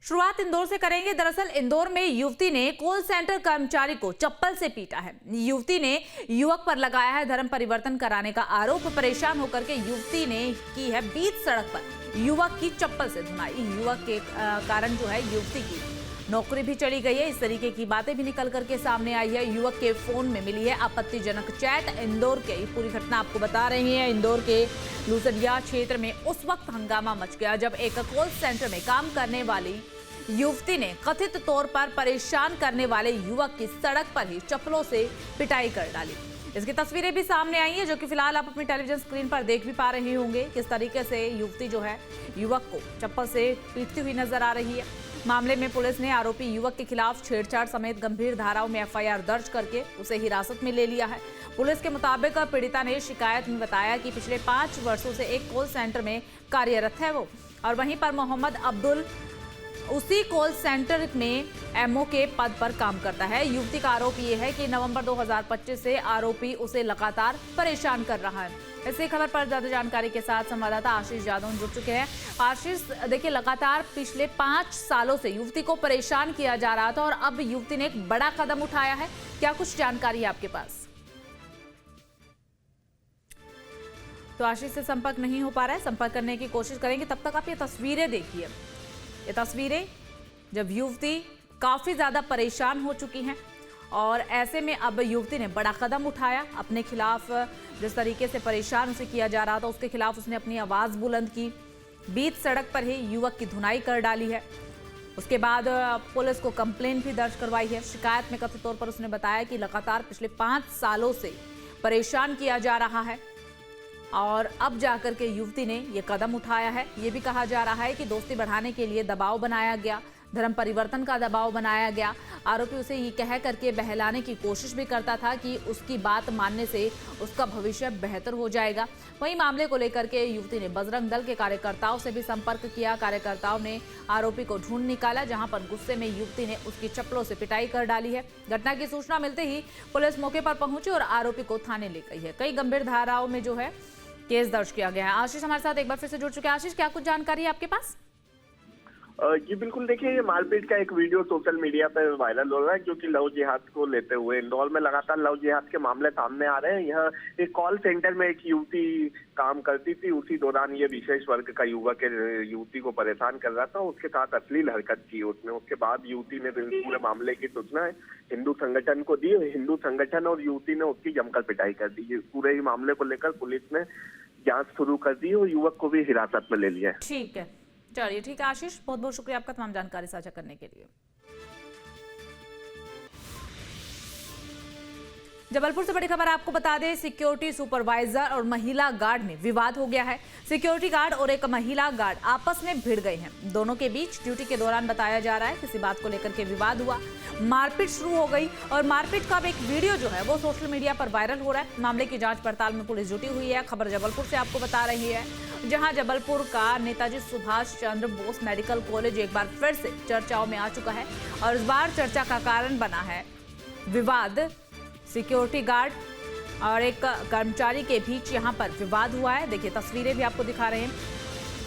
शुरुआत इंदौर से करेंगे। दरअसल इंदौर में युवती ने कॉल सेंटर कर्मचारी को चप्पल से पीटा है। युवती ने युवक पर लगाया है धर्म परिवर्तन कराने का आरोप। परेशान होकर के युवती ने की है बीच सड़क पर युवक की चप्पल से धुनाई। युवक के कारण जो है युवती की नौकरी भी चली गई है। इस तरीके की बातें भी निकल करके सामने आई है। युवक के फोन में मिली है आपत्तिजनक चैट। इंदौर के ये पूरी घटना आपको बता रही है। इंदौर के लूसडिया क्षेत्र में उस वक्त हंगामा मच गया जब एक कॉल सेंटर में काम करने वाली युवती ने कथित तौर पर परेशान करने वाले युवक की सड़क पर ही चप्पलों से पिटाई कर डाली। इसकी तस्वीरें भी सामने आई हैं जो कि फिलहाल आप अपनी टेलीविजन स्क्रीन पर देख भी पा रहे होंगे। किस तरीके से युवती जो है युवक को चप्पल से पीटती हुई नजर आ रही है। मामले में पुलिस ने आरोपी युवक के खिलाफ छेड़छाड़ समेत गंभीर धाराओं में एफआईआर दर्ज करके उसे हिरासत में ले लिया है। पुलिस के मुताबिक पीड़िता ने शिकायत में बताया कि पिछले 5 वर्षों से एक कॉल सेंटर में कार्यरत है वो, और वहीं पर मोहम्मद अब्दुल उसी कॉल सेंटर में एमओ के पद पर काम करता है। युवती का आरोप ये है कि नवंबर 2025 से आरोपी उसे लगातार परेशान कर रहा है। इसी खबर पर ज्यादा जानकारी के साथ संवाददाता आशीष यादव जुड़ चुके हैं। आशीष, देखिए लगातार पिछले 5 सालों से युवती को परेशान किया जा रहा था और अब युवती ने एक बड़ा कदम उठाया है। क्या कुछ जानकारी है आपके पास? तो आशीष से संपर्क नहीं हो पा रहा है, संपर्क करने की कोशिश करेंगे। तब तक आप ये तस्वीरें देखिए। ये तस्वीरें जब युवती काफी ज्यादा परेशान हो चुकी हैं और ऐसे में अब युवती ने बड़ा कदम उठाया। अपने खिलाफ जिस तरीके से परेशान उसे किया जा रहा था उसके खिलाफ उसने अपनी आवाज बुलंद की। बीच सड़क पर ही युवक की धुनाई कर डाली है। उसके बाद पुलिस को कंप्लेन भी दर्ज करवाई है। शिकायत में कथित तौर पर उसने बताया कि लगातार पिछले 5 सालों से परेशान किया जा रहा है और अब जाकर के युवती ने ये कदम उठाया है। ये भी कहा जा रहा है कि दोस्ती बढ़ाने के लिए दबाव बनाया गया, धर्म परिवर्तन का दबाव बनाया गया। आरोपी उसे ये कह करके बहलाने की कोशिश भी करता था कि उसकी बात मानने से उसका भविष्य बेहतर हो जाएगा। वहीं मामले को लेकर के युवती ने बजरंग दल के कार्यकर्ताओं से भी संपर्क किया। कार्यकर्ताओं ने आरोपी को ढूंढ निकाला, जहां पर गुस्से में युवती ने उसकी चप्पलों से पिटाई कर डाली है। घटना की सूचना मिलते ही पुलिस मौके पर पहुंची और आरोपी को थाने ले गई है। कई गंभीर धाराओं में जो है केस दर्ज किया गया है। आशीष हमारे साथ एक बार फिर से जुड़ चुके हैं। आशीष, क्या कुछ जानकारी है आपके पास? जी बिल्कुल, देखिए ये मारपीट का एक वीडियो सोशल मीडिया पे वायरल हो रहा है जो कि लव जिहाद को लेते हुए इंदौर में लगातार लव जिहाद के मामले सामने आ रहे हैं। यह एक कॉल सेंटर में एक युवती काम करती थी। उसी दौरान ये विशेष वर्ग का युवक युवती को परेशान कर रहा था, उसके साथ अश्लील हरकत की उसने। उसके बाद युवती ने पूरे मामले की सूचना हिंदू संगठन को दी। हिंदू संगठन और युवती ने उसकी जमकर पिटाई कर दी। पूरे ही मामले को लेकर पुलिस ने जांच शुरू कर दी और युवक को भी हिरासत में ले लिया है। ठीक है, चलिए ठीक है आशीष, बहुत बहुत शुक्रिया आपका तमाम जानकारी साझा करने के लिए। जबलपुर से बड़ी खबर आपको बता दें, सिक्योरिटी सुपरवाइजर और महिला गार्ड में विवाद हो गया है। सिक्योरिटी गार्ड और एक महिला गार्ड आपस में भिड़ गए हैं। दोनों के बीच ड्यूटी के दौरान बताया जा रहा है किसी बात को लेकर के विवाद हुआ, मारपीट शुरू हो गई और मारपीट का एक वीडियो जो है वो सोशल मीडिया पर वायरल हो रहा है। मामले की जांच पड़ताल में पुलिस जुटी हुई है। खबर जबलपुर से आपको बता रही है, जहां जबलपुर का नेताजी सुभाष चंद्र बोस मेडिकल कॉलेज एक बार फिर से चर्चाओं में आ चुका है और इस बार चर्चा का कारण बना है विवाद। सिक्योरिटी गार्ड और एक कर्मचारी के बीच यहां पर विवाद हुआ है। देखिए तस्वीरें भी आपको दिखा रहे हैं।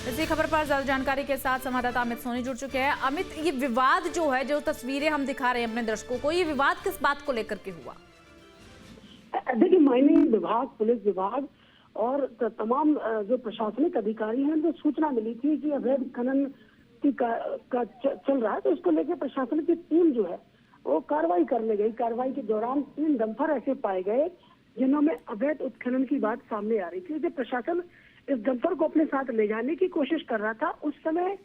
इसी खबर पर ज्यादा जानकारी के साथ संवाददाता अमित सोनी जुड़ चुके हैं। अमित, ये विवाद जो है, जो तस्वीरें हम दिखा रहे हैं अपने दर्शकों को, ये विवाद किस बात को लेकर के हुआ? देखिए, माइनिंग विभाग, पुलिस विभाग और तमाम जो प्रशासनिक अधिकारी हैं, जो सूचना मिली थी कि अवैध खनन का चल रहा है, तो इसको लेकर प्रशासन की टीम जो है वो कार्रवाई करने गई। कार्रवाई के दौरान 3 डंपर ऐसे पाए गए जिनमें अवैध उत्खनन की बात सामने आ रही थी। जब प्रशासन इस डंपर को अपने साथ ले जाने की कोशिश कर रहा था, उस समय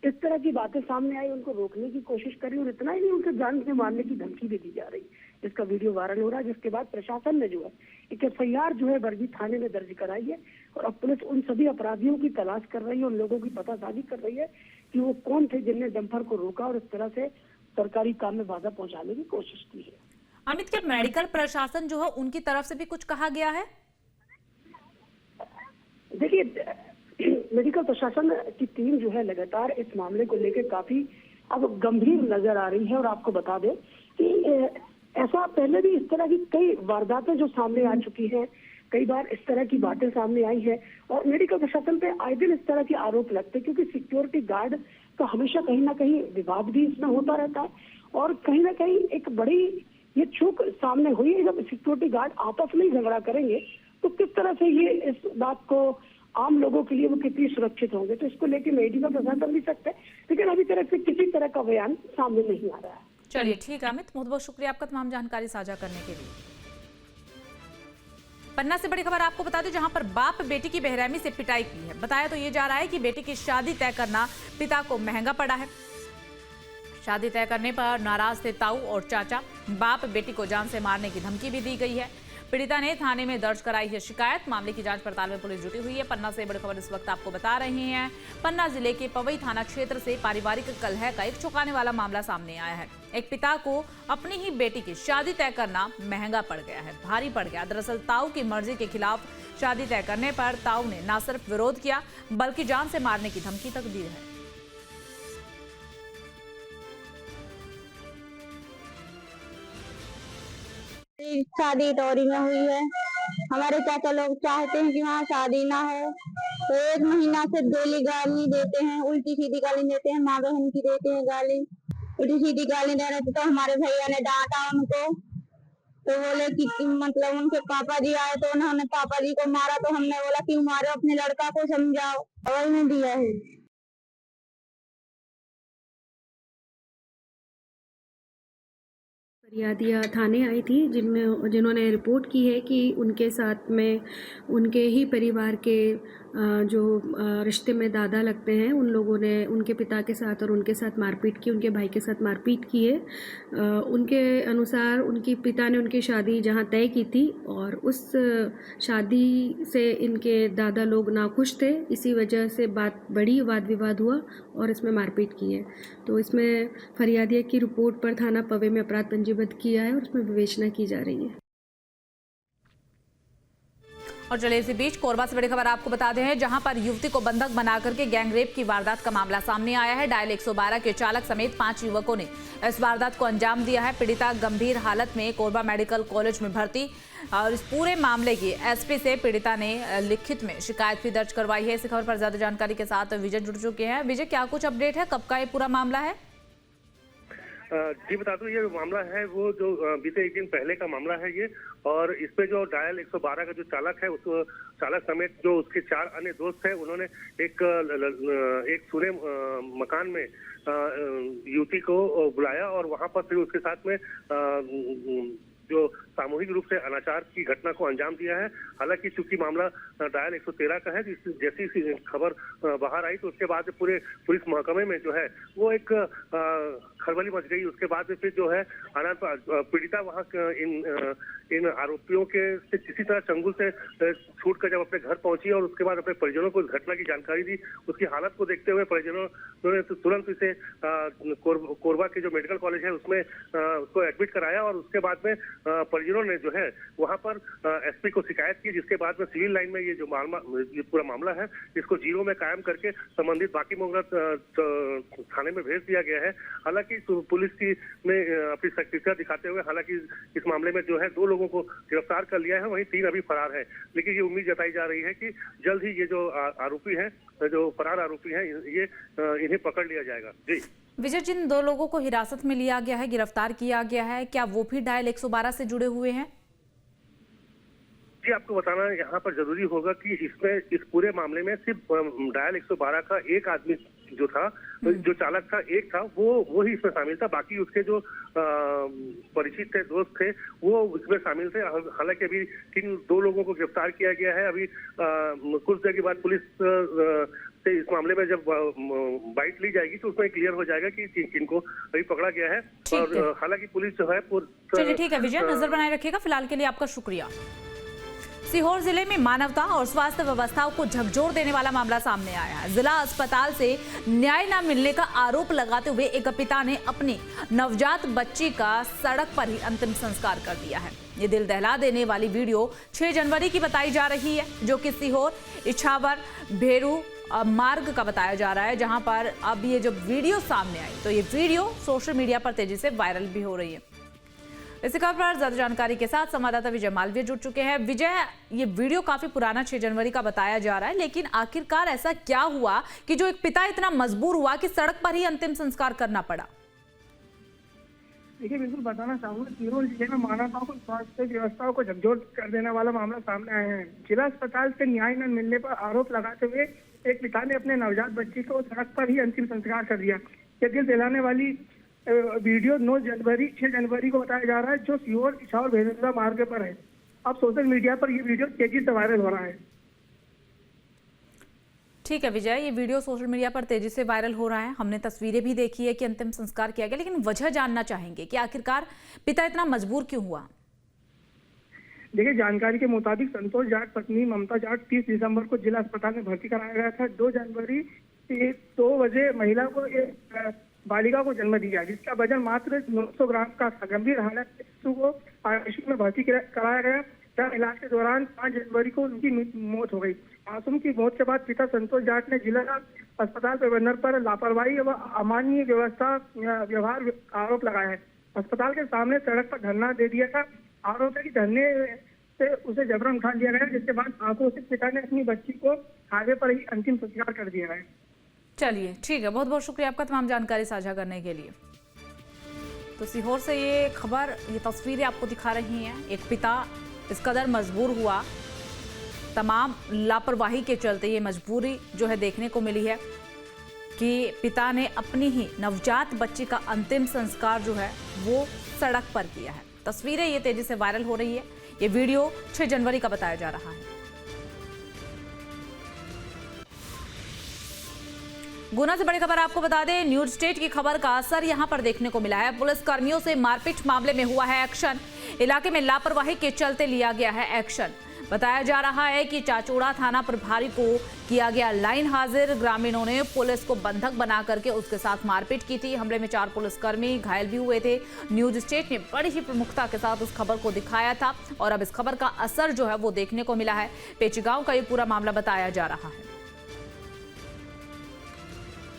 इस तरह की बातें सामने आई। उनको रोकने की कोशिश करी और इतना ही नहीं, उनके जान से मारने की धमकी भी दी जा रही, जिसका वीडियो वायरल हो रहा है। जिसके बाद प्रशासन ने जो है एक एफआईआर जो है बरगी थाने में दर्ज कराई है और अब पुलिस उन सभी अपराधियों की तलाश कर रही है, उन लोगों की पतासाजी कर रही है कि वो कौन थे जिनने डंपर को रोका और इस तरह से सरकारी काम में बाधा पहुंचाने की कोशिश की है। अमित, क्या मेडिकल प्रशासन जो है उनकी तरफ से भी कुछ कहा गया है? देखिए, मेडिकल प्रशासन की टीम जो है लगातार इस मामले को लेकर काफी अब गंभीर नजर आ रही है। और आपको बता दें कि ऐसा पहले भी इस तरह की कई वारदातें जो सामने आ चुकी हैं, कई बार इस तरह की बातें सामने आई है और मेडिकल प्रशासन पे आए दिन इस तरह के आरोप लगते हैं, क्योंकि सिक्योरिटी गार्ड तो हमेशा कहीं ना कहीं विवाद भी इसमें होता रहता है। और कहीं ना कहीं एक बड़ी ये चूक सामने हुई है, जब सिक्योरिटी गार्ड आपस में ही झगड़ा करेंगे तो किस तरह से ये इस बात को आम लोगों के लिए वो कितनी सुरक्षित होंगे। तो इसको लेके मेडी का प्रसार कर भी सकते हैं, लेकिन अभी तरह से किसी तरह का बयान सामने नहीं आ रहा है। चलिए ठीक है अमित, बहुत बहुत शुक्रिया आपका तमाम जानकारी साझा करने के लिए। पन्ना से बड़ी खबर आपको बता दें, जहां पर बाप बेटी की बेरहमी से पिटाई की है। बताया तो ये जा रहा है कि बेटी की शादी तय करना पिता को महंगा पड़ा है। शादी तय करने पर नाराज थे ताऊ और चाचा। बाप बेटी को जान से मारने की धमकी भी दी गई है। पीड़िता ने थाने में दर्ज कराई है शिकायत। मामले की जांच पड़ताल में पुलिस जुटी हुई है। पन्ना से बड़ी खबर इस वक्त आपको बता रहे हैं। पन्ना जिले के पवई थाना क्षेत्र से पारिवारिक कलह का एक चौंकाने वाला मामला सामने आया है। एक पिता को अपनी ही बेटी की शादी तय करना महंगा पड़ गया है, भारी पड़ गया। दरअसल ताऊ की मर्जी के खिलाफ शादी तय करने पर ताऊ ने न सिर्फ विरोध किया बल्कि जान से मारने की धमकी तक दी है। शादी दौरी में हुई है। हमारे चाचा लोग चाहते हैं कि वहाँ शादी ना हो, तो 1 महीना से डेली गाली देते हैं, उल्टी सीधी गाली देते हैं, माँ बहन की देते हैं गाली, उल्टी सीधी गाली दे रहे थे। तो हमारे भैया ने डांटा उनको, तो बोले कि मतलब उनके पापा जी आए तो उन्होंने पापा जी को मारा। तो हमने बोला कि मारो, अपने लड़का को समझाओ। अवल में दिया है। फरियादिया थाने आई थी जिन्होंने रिपोर्ट की है कि उनके साथ में उनके ही परिवार के जो रिश्ते में दादा लगते हैं उन लोगों ने उनके पिता के साथ और उनके साथ मारपीट की, उनके भाई के साथ मारपीट की है। उनके अनुसार उनकी पिता ने उनकी शादी जहां तय की थी और उस शादी से इनके दादा लोग नाखुश थे। इसी वजह से बात बड़ी, वाद विवाद हुआ और इसमें मारपीट की है। तो इसमें फरियादिया की रिपोर्ट पर थाना पवे में अपराध पंजीबद्ध किया है और उसमें विवेचना की जा रही है। और चलिए इसी बीच कोरबा से बड़ी खबर आपको बता दें, जहां पर युवती को बंधक बनाकर के गैंगरेप की वारदात का मामला सामने आया है। डायल 112 के चालक समेत 5 युवकों ने इस वारदात को अंजाम दिया है। पीड़िता गंभीर हालत में कोरबा मेडिकल कॉलेज में भर्ती और इस पूरे मामले की एसपी से पीड़िता ने लिखित में शिकायत भी दर्ज करवाई है। इस खबर पर ज्यादा जानकारी के साथ विजय जुड़ चुके हैं। विजय, क्या कुछ अपडेट है, कब का ये पूरा मामला है? जी बता दूं, ये मामला है वो जो बीते 1 दिन पहले का मामला है ये। और इसमें जो डायल 112 का जो चालक है, उस चालक समेत जो उसके 4 अन्य दोस्त हैं, उन्होंने एक सूने मकान में युवती को बुलाया और वहां पर फिर उसके साथ में जो सामूहिक रूप से अनाचार की घटना को अंजाम दिया है। हालांकि चूंकि मामला डायल 113 का है, जैसी खबर बाहर आई तो उसके बाद पूरे पुलिस महकमे में जो है वो एक खलबली मच गई। उसके बाद में फिर जो है पीड़िता वहां इन आरोपियों के से किसी तरह चंगुल से छूट कर जब अपने घर पहुंची और उसके बाद अपने परिजनों को इस घटना की जानकारी दी। उसकी हालत को देखते हुए परिजनों ने तुरंत इसे कोरबा के जो मेडिकल कॉलेज है उसमें उसको एडमिट कराया और उसके बाद में परिजनों ने जो है वहां पर एसपी को शिकायत की, जिसके बाद में सिविल लाइन में ये पूरा मामला है इसको जीरो में कायम करके संबंधित बाकी मामला थाने में भेज दिया गया है। हालांकि पुलिस की ने अपनी सक्रियता दिखाते हुए हालांकि इस मामले में जो है 2 लोगों को गिरफ्तार कर लिया है, वहीं 3 अभी फरार है। लेकिन ये उम्मीद जताई जा रही है कि जल्द ही ये जो आरोपी हैं, जो फरार आरोपी हैं, ये इन्हें पकड़ लिया जाएगा। जी विजय, जिन 2 लोगों को हिरासत में लिया गया है, गिरफ्तार किया गया है, क्या वो भी डायल 112 से जुड़े हुए हैं? जी आपको बताना यहाँ पर जरूरी होगा कि इसमें इस पूरे मामले में सिर्फ डायल 112 का एक आदमी जो था, जो चालक था, एक था, वो ही इसमें शामिल था। बाकी उसके जो परिचित थे, दोस्त थे, वो इसमें शामिल थे। हालांकि अभी 2 लोगों को गिरफ्तार किया गया है। अभी कुछ देर के बाद पुलिस से इस मामले में जब बाइट ली जाएगी तो उसमें क्लियर हो जाएगा कि किनको अभी पकड़ा गया है। और हालांकि पुलिस जो है चलिए ठीक है विजय, नजर बनाए रखिएगा। फिलहाल के लिए आपका शुक्रिया। सीहोर जिले में मानवता और स्वास्थ्य व्यवस्थाओं को झकझोर देने वाला मामला सामने आया है। जिला अस्पताल से न्याय न मिलने का आरोप लगाते हुए एक पिता ने अपनी नवजात बच्ची का सड़क पर ही अंतिम संस्कार कर दिया है। ये दिल दहला देने वाली वीडियो 6 जनवरी की बताई जा रही है, जो कि सीहोर इछावर भेरू मार्ग का बताया जा रहा है, जहां पर अब ये जब वीडियो सामने आई तो ये वीडियो सोशल मीडिया पर तेजी से वायरल भी हो रही है। इसी खबर पर ज्यादा जानकारी के साथ संवाददाता विजय मालवीय जुड़ चुके हैं। विजय, ये वीडियो काफी पुराना 6 जनवरी का बताया जा रहा है, लेकिन आखिरकार ऐसा क्या हुआ कि जो एक पिता इतना मजबूर हुआ कि सड़क पर ही अंतिम संस्कार करना पड़ा? देखिए, बिल्कुल बताना चाहूंगा, सीहोर जिले में मानवताओं को स्वास्थ्य व्यवस्थाओं को झकझोर कर देने वाला मामला सामने आया है। जिला अस्पताल से न्याय न मिलने पर आरोप लगाते हुए एक पिता ने अपने नवजात बच्ची को सड़क पर ही अंतिम संस्कार कर दिया। ये दिल दिलाने वाली वीडियो 6 जनवरी को बताया जा रहा है, जो सीहोर इछावर भेजेंद्रा मार्ग पर है। अब सोशल मीडिया पर ये वीडियो तेजी से वायरल हो रहा है। ठीक है विजय, ये वीडियो सोशल मीडिया पर तेजी से वायरल हो रहा है। हमने तस्वीरें भी देखी है कि अंतिम संस्कार किया गया, लेकिन वजह जानना चाहेंगे कि आखिरकार पिता इतना मजबूर क्यों हुआ? देखिए, जानकारी के मुताबिक संतोष जाट पत्नी ममता जाट 30 दिसंबर को जिला अस्पताल में भर्ती कराया गया था। 2 जनवरी 2 बजे महिला को एक बालिका को जन्म दिया, जिसका वजन मात्र 900 ग्राम का था। गंभीर हालत में शिशु को आईसीयू में भर्ती कराया गया। तब इलाज के दौरान 5 जनवरी को उनकी मौत हो गई। मासूम की मौत के बाद पिता संतोष जाट ने जिला अस्पताल प्रबंधन पर लापरवाही व अमानवीय व्यवहार आरोप लगाया है। अस्पताल के सामने सड़क पर धरना दे दिया था। आरोप है कि धरने से उसे जबरन उठा लिया गया, जिसके बाद आक्रोशित पिता ने अपनी बच्ची को हाईवे पर ही अंतिम संस्कार कर दिया है। चलिए ठीक है, बहुत बहुत शुक्रिया आपका तमाम जानकारी साझा करने के लिए। तो सीहोर से ये खबर, ये तस्वीरें आपको दिखा रही हैं। एक पिता इस कदर मजबूर हुआ, तमाम लापरवाही के चलते ये मजबूरी जो है देखने को मिली है कि पिता ने अपनी ही नवजात बच्ची का अंतिम संस्कार जो है वो सड़क पर किया है। तस्वीरें ये तेजी से वायरल हो रही है। ये वीडियो 6 जनवरी का बताया जा रहा है। गुना से बड़ी खबर आपको बता दें, न्यूज स्टेट की खबर का असर यहां पर देखने को मिला है। पुलिस कर्मियों से मारपीट मामले में हुआ है एक्शन। इलाके में लापरवाही के चलते लिया गया है एक्शन। बताया जा रहा है कि चाचौड़ा थाना प्रभारी को किया गया लाइन हाजिर। ग्रामीणों ने पुलिस को बंधक बना करके उसके साथ मारपीट की थी। हमले में 4 पुलिसकर्मी घायल भी हुए थे। न्यूज स्टेट ने बड़ी ही प्रमुखता के साथ उस खबर को दिखाया था और अब इस खबर का असर जो है वो देखने को मिला है। पेचगांव का ये पूरा मामला बताया जा रहा है।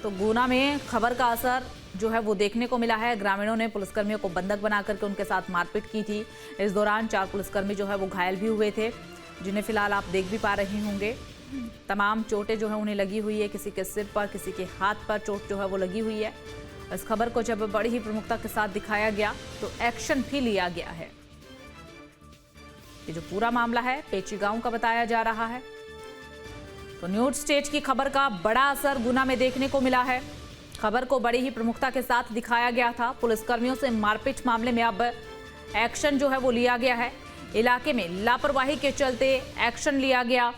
तो गुना में खबर का असर जो है वो देखने को मिला है। ग्रामीणों ने पुलिसकर्मियों को बंधक बना करके उनके साथ मारपीट की थी। इस दौरान 4 पुलिसकर्मी जो है वो घायल भी हुए थे, जिन्हें फिलहाल आप देख भी पा रहे होंगे। तमाम चोटें जो है उन्हें लगी हुई है। किसी के सिर पर, किसी के हाथ पर चोट जो है वो लगी हुई है। इस खबर को जब बड़ी ही प्रमुखता के साथ दिखाया गया तो एक्शन भी लिया गया है। ये जो पूरा मामला है पेचीगांव का बताया जा रहा है। तो न्यूज स्टेट की खबर का बड़ा असर गुना में देखने को मिला है। खबर को बड़ी ही प्रमुखता के साथ दिखाया गया था। पुलिसकर्मियों से मारपीट मामले में अब एक्शन जो है वो लिया गया है। इलाके में लापरवाही के चलते एक्शन लिया गया।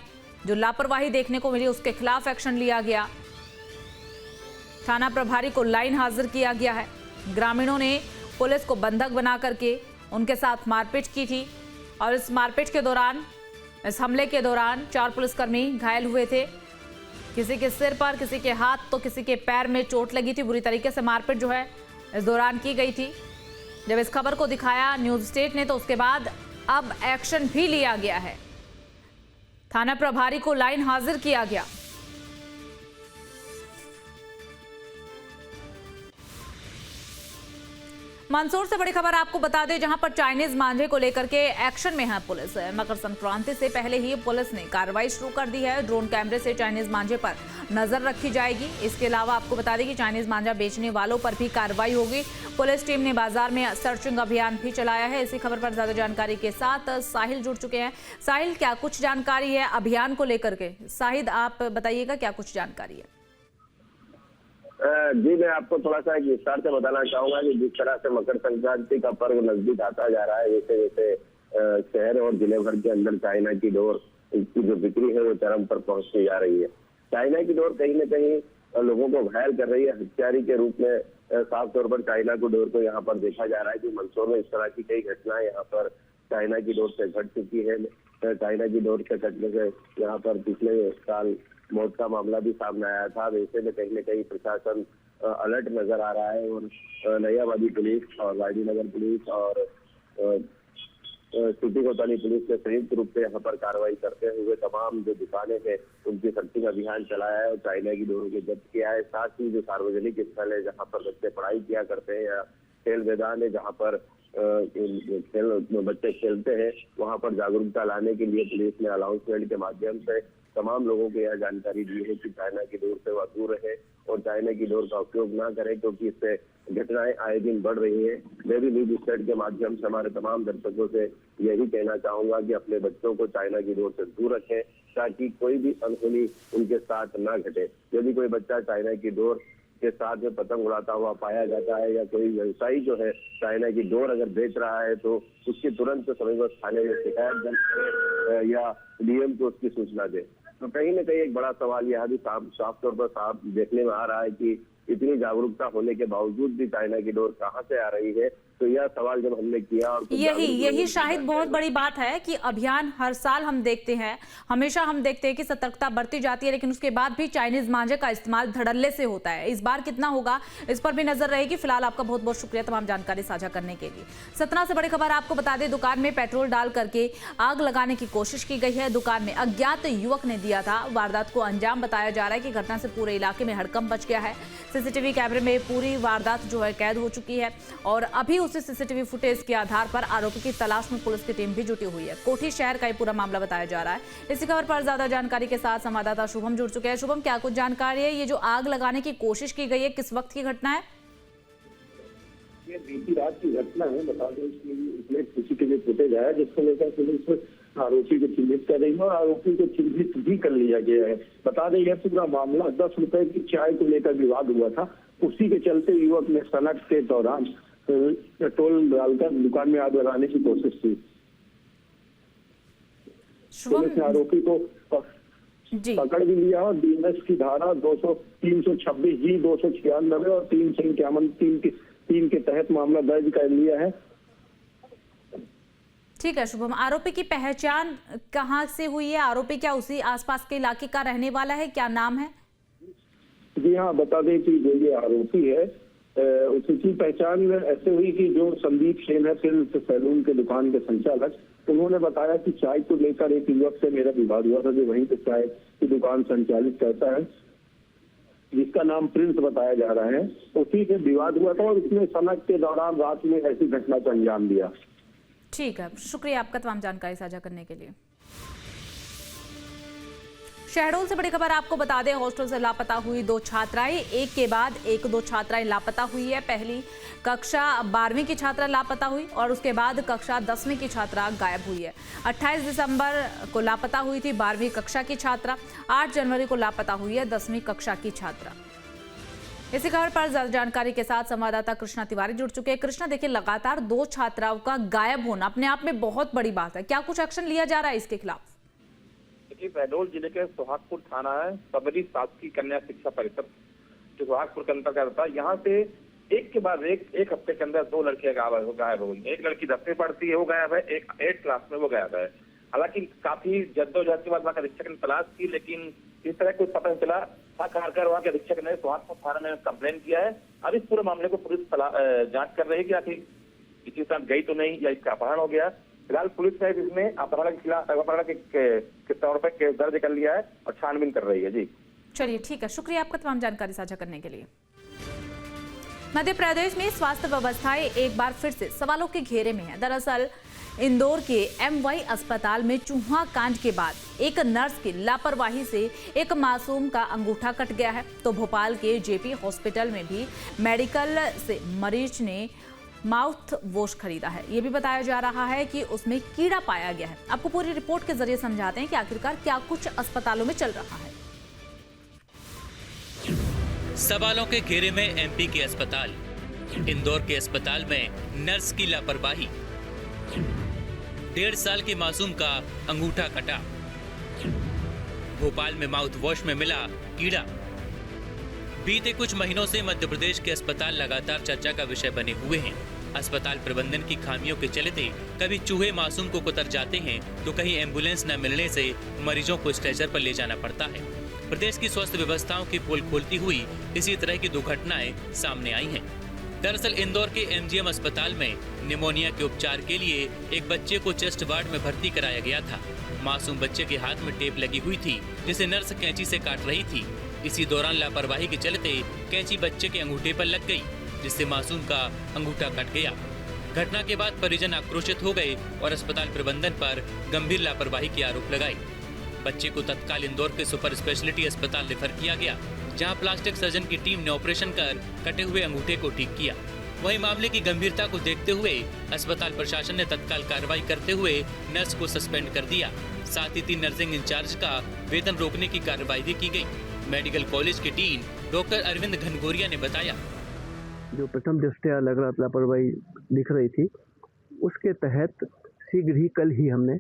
जो लापरवाही देखने को मिली उसके खिलाफ एक्शन लिया गया। थाना प्रभारी को लाइन हाजिर किया गया है। ग्रामीणों ने पुलिस को बंधक बना करके उनके साथ मारपीट की थी और इस मारपीट के दौरान, इस हमले के दौरान 4 पुलिसकर्मी घायल हुए थे। किसी के सिर पर, किसी के हाथ तो किसी के पैर में चोट लगी थी। बुरी तरीके से मारपीट जो है इस दौरान की गई थी। जब इस खबर को दिखाया न्यूज स्टेट ने तो उसके बाद अब एक्शन भी लिया गया है। थाना प्रभारी को लाइन हाजिर किया गया। मंदसौर से बड़ी खबर आपको बता दें, जहां पर चाइनीज मांझे को लेकर के एक्शन में है पुलिस। मकर संक्रांति से पहले ही पुलिस ने कार्रवाई शुरू कर दी है। ड्रोन कैमरे से चाइनीज मांझे पर नजर रखी जाएगी। इसके अलावा आपको बता दें कि चाइनीज मांझा बेचने वालों पर भी कार्रवाई होगी। पुलिस टीम ने बाजार में सर्चिंग अभियान भी चलाया है। इसी खबर पर ज्यादा जानकारी के साथ साहिल जुड़ चुके हैं। साहिल, क्या कुछ जानकारी है अभियान को लेकर के? साहिल, आप बताइएगा क्या कुछ जानकारी है? जी, मैं आपको थोड़ा सा विस्तार से बताना चाहूंगा कि जिस तरह से मकर संक्रांति का पर्व नजदीक आता जा रहा है, जैसे जैसे शहर और जिले भर के अंदर चाइना की डोर की जो बिक्री है वो चरम पर पहुंचती जा रही है। चाइना की डोर कहीं न कहीं लोगों को घायल कर रही है। हत्यारी के रूप में साफ तौर पर चाइना की डोर को यहाँ पर देखा जा रहा है कि मंदसौर में इस तरह की कई घटनाएं यहाँ पर चाइना की डोर से घट चुकी है। चाइना की डोर से कटने से यहाँ पर पिछले साल मौत का मामला भी सामने आया था। वैसे में कहीं न कहीं प्रशासन अलर्ट नजर आ रहा है और नयाबादी पुलिस और वाडीनगर पुलिस और सिटी कोतवाली पुलिस ने संयुक्त रूप से यहाँ पर कार्रवाई करते हुए तमाम जो दुकानें हैं उनकी सर्चिंग अभियान चलाया है और चाइना की डोरों को जब्त किया है। साथ ही जो सार्वजनिक स्थल है जहाँ पर बच्चे पढ़ाई किया करते हैं या खेल मैदान है जहाँ पर बच्चे खेलते हैं, वहाँ पर जागरूकता लाने के लिए पुलिस ने अनाउंसमेंट के माध्यम से तमाम लोगों को यह जानकारी दी है कि चाइना की डोर से वह दूर रहे और चाइना की डोर का उपयोग ना करें, क्योंकि इससे घटनाएं आए दिन बढ़ रही है। मैं भी न्यूज स्टेट के माध्यम से हमारे तमाम दर्शकों से यही कहना चाहूंगा कि अपने बच्चों को चाइना की डोर से दूर रखें ताकि कोई भी अनहोनी उनके साथ ना घटे। यदि कोई बच्चा चाइना की डोर के साथ में पतंग उड़ाता हुआ पाया जाता है या कोई व्यवसायी जो है चाइना की डोर अगर बेच रहा है तो उसकी तुरंत समीपस्थ थाने में शिकायत दर्ज करें या डीएम को उसकी सूचना दे। तो कहीं ना कहीं एक बड़ा सवाल यह भी साफ तौर पर साफ देखने में आ रहा है कि इतनी जागरूकता होने के बावजूद भी चाइना की डोर कहां से आ रही है। तो यह सवाल जब हमने किया और यही शायद बहुत बड़ी बात है कि अभियान हर साल हम देखते हैं, हमेशा हम देखते हैं कि सतर्कता बढ़ती जाती है, लेकिन उसके बाद भी चाइनीज मांझे का इस्तेमाल धड़ल्ले से होता है। इस बार कितना होगा इस पर भी नजर रहेगी। फिलहाल आपका बहुत बहुत शुक्रिया तमाम जानकारी साझा करने के लिए। सतना से बड़ी खबर आपको बता दें, दुकान में पेट्रोल डाल करके आग लगाने की कोशिश की गई है। दुकान में अज्ञात युवक ने दिया था वारदात को अंजाम। बताया जा रहा है कि घटना से पूरे इलाके में हड़कंप मच गया है। सीसीटीवी कैमरे में पूरी वारदात जो है कैद हो चुकी है और अभी उसी सीसीटीवी फुटेज के आधार पर आरोपी की तलाश में पुलिस की टीम भी जुटी हुई है। कोठी शहर का ये पूरा मामला बताया जा रहा है। इसी खबर पर ज्यादा जानकारी के साथ संवाददाता शुभम जुड़ चुके हैं। शुभम, क्या कुछ जानकारी है? ये जो आग लगाने की कोशिश की गई है किस वक्त की घटना है? ये बीती रात की घटना है। बता दें इसमें सीसीटीवी फुटेज आया जिसको लेकर पुलिस आरोपी को चिन्हित कर रही है और आरोपी को चिन्हित भी कर लिया गया है। बता दें यह पूरा मामला 10 रुपए की चाय को लेकर विवाद हुआ था। उसी के चलते युवक ने सनक के दौरान पेट्रोल डालकर दुकान में आग लगाने की कोशिश की। पुलिस ने आरोपी को पकड़ भी लिया और बीएनएस की धारा 326 जी 296 और 351 के तहत मामला दर्ज कर लिया है। ठीक है शुभम, आरोपी की पहचान कहां से हुई है? आरोपी क्या उसी आसपास के इलाके का रहने वाला है? क्या नाम है? जी हाँ, बता दें कि जो ये आरोपी है उसकी पहचान ऐसे हुई कि जो संदीप सेन है फिल्म सैलून के दुकान के संचालक, उन्होंने बताया कि चाय को लेकर एक युवक से मेरा विवाद हुआ था जो वहीं पे चाय की दुकान संचालित करता है, जिसका नाम प्रिंस बताया जा रहा है। उसी से विवाद हुआ था और उसने सनक के दौरान रात में ऐसी घटना को अंजाम दिया। ठीक है, शुक्रिया आपका तमाम जानकारी साझा करने के लिए। शहडोल से बड़ी खबर आपको बता दें, हॉस्टल से लापता हुई 2 छात्राएं, एक के बाद एक 2 छात्राएं लापता हुई है। पहली कक्षा 12वीं की छात्रा लापता हुई और उसके बाद कक्षा 10वीं की छात्रा गायब हुई है। 28 दिसंबर को लापता हुई थी 12वीं कक्षा की छात्रा, 8 जनवरी को लापता हुई है 10वीं कक्षा की छात्रा। इसी खबर पर ज्यादा जानकारी के साथ संवाददाता कृष्णा तिवारी जुड़ चुके हैं। कृष्णा, देखिए लगातार 2 छात्राओं का गायब होना अपने आप में बहुत बड़ी बात है, क्या कुछ एक्शन लिया जा रहा है इसके खिलाफ? शहडोल जिले के सुहागपुर थाना है, सबरी शासकीय कन्या शिक्षा परिषद जो सुहागपुर के अंतर्गत आता है। यहाँ से एक के बाद एक हफ्ते के अंदर 2 लड़कियां गायब हो गई। एक लड़की 10वीं पढ़ती है वो गायब है, एक 8th क्लास में वो गायब है। हालांकि काफी जद्दोजहद के बाद वहाँ के अधीक्षक ने तलाश की, लेकिन इस तरह कुछ पता नहीं चला। वहाँ के अधीक्षक ने सुहागपुर थाना में कंप्लेन किया है। अब इस पूरे मामले को पुलिस जांच कर रही है कि आखिर किसी के साथ गई तो नहीं या इसका अपहरण हो गया। फिलहाल पुलिस ने इसमें अपहरण के खिलाफ अपहरण के तौर पर केस दर्ज कर लिया है और छानबीन कर रही है। जी चलिए ठीक है, शुक्रिया आपका तमाम जानकारी साझा करने के लिए। मध्य प्रदेश में स्वास्थ्य व्यवस्थाएं एक बार फिर से सवालों के घेरे में है। दरअसल इंदौर के MY अस्पताल में चूहा कांड के बाद एक नर्स की लापरवाही से एक मासूम का अंगूठा कट गया है, तो भोपाल के JP हॉस्पिटल में भी मेडिकल से मरीज ने माउथ वॉश खरीदा है। यह भी बताया जा रहा है कि उसमें कीड़ा पाया गया है। आपको पूरी रिपोर्ट के जरिए समझाते हैं कि आखिरकार क्या कुछ अस्पतालों में चल रहा है। सवालों के घेरे में MP के अस्पताल। इंदौर के अस्पताल में नर्स की लापरवाही, 1.5 साल के मासूम का अंगूठा कटा। भोपाल में माउथ वॉश में मिला कीड़ा। बीते कुछ महीनों से मध्य प्रदेश के अस्पताल लगातार चर्चा का विषय बने हुए हैं। अस्पताल प्रबंधन की खामियों के चलते कभी चूहे मासूम को कुतर जाते हैं तो कहीं एम्बुलेंस न मिलने से मरीजों को स्ट्रेचर पर ले जाना पड़ता है। प्रदेश की स्वास्थ्य व्यवस्थाओं की पोल खोलती हुई इसी तरह की दुर्घटनाएं सामने आई हैं। दरअसल इंदौर के MGM अस्पताल में निमोनिया के उपचार के लिए एक बच्चे को चेस्ट वार्ड में भर्ती कराया गया था। मासूम बच्चे के हाथ में टेप लगी हुई थी जिसे नर्स कैंची से काट रही थी। इसी दौरान लापरवाही के चलते कैंची बच्चे के अंगूठे पर लग गई। जिससे मासूम का अंगूठा कट गया। घटना के बाद परिजन आक्रोशित हो गए और अस्पताल प्रबंधन पर गंभीर लापरवाही के आरोप लगाए। बच्चे को तत्काल इंदौर के सुपर स्पेशलिटी अस्पताल रेफर किया गया, जहां प्लास्टिक सर्जन की टीम ने ऑपरेशन कर कटे हुए अंगूठे को ठीक किया। वहीं मामले की गंभीरता को देखते हुए अस्पताल प्रशासन ने तत्काल कार्रवाई करते हुए नर्स को सस्पेंड कर दिया। साथ ही 3 नर्सिंग इंचार्ज का वेतन रोकने की कार्रवाई भी की गई। मेडिकल कॉलेज के डीन डॉक्टर अरविंद घनघोरिया ने बताया, जो प्रथम दृष्टया लग रहा लापरवाही दिख रही थी, उसके तहत शीघ्र ही कल ही हमने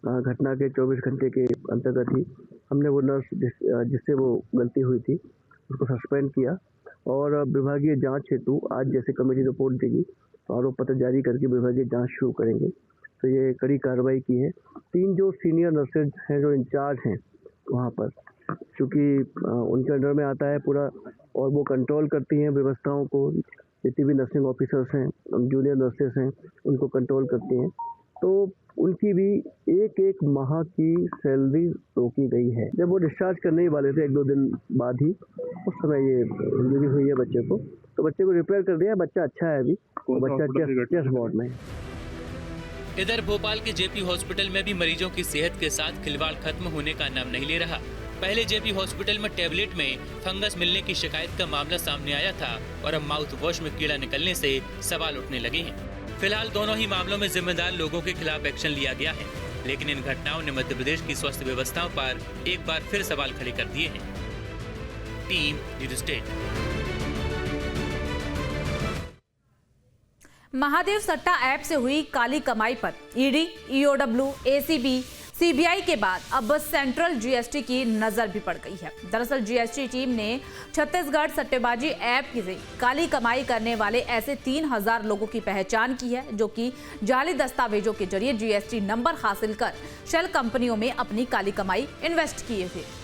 घटना के 24 घंटे के अंतर्गत ही हमने वो नर्स जिससे वो गलती हुई थी उसको सस्पेंड किया और विभागीय जांच हेतु आज जैसे कमेटी रिपोर्ट देगी तो आरोप पत्र जारी करके विभागीय जांच शुरू करेंगे। तो ये कड़ी कार्रवाई की है। 3 जो सीनियर नर्सेज हैं जो इंचार्ज हैं वहाँ पर, चूँकि उनके अंडर में आता है पूरा और वो कंट्रोल करती हैं व्यवस्थाओं को। जितनी भी नर्सिंग ऑफिसर्स हैं, जूनियर नर्सेस हैं, उनको कंट्रोल करती हैं। तो उनकी भी एक माह की सैलरी रोकी गई है। जब वो डिस्चार्ज करने ही वाले थे 1-2 दिन बाद ही, उस समय ये इंजरी हुई है बच्चे को। तो बच्चे को रिपेयर कर दिया, बच्चा अच्छा है अभी, बच्चा चेस्ट वार्ड में। इधर भोपाल के जेपी हॉस्पिटल में भी मरीजों की सेहत के साथ खिलवाड़ खत्म होने का नाम नहीं ले रहा। पहले जेपी हॉस्पिटल में टैबलेट में फंगस मिलने की शिकायत का मामला सामने आया था और अब माउथ वॉश में कीड़ा निकलने से सवाल उठने लगे हैं। फिलहाल दोनों ही मामलों में जिम्मेदार लोगों के खिलाफ एक्शन लिया गया है, लेकिन इन घटनाओं ने मध्य प्रदेश की स्वास्थ्य व्यवस्थाओं पर एक बार फिर सवाल खड़े कर दिए हैं। Team news state. महादेव सट्टा ऐप से हुई काली कमाई पर ईडी, ईओडब्ल्यू, एसीबी, सीबीआई के बाद अब सेंट्रल जीएसटी की नजर भी पड़ गई है। दरअसल जीएसटी टीम ने छत्तीसगढ़ सट्टेबाजी ऐप से काली कमाई करने वाले ऐसे 3000 लोगों की पहचान की है, जो कि जाली दस्तावेजों के जरिए जीएसटी नंबर हासिल कर शेल कंपनियों में अपनी काली कमाई इन्वेस्ट किए थे।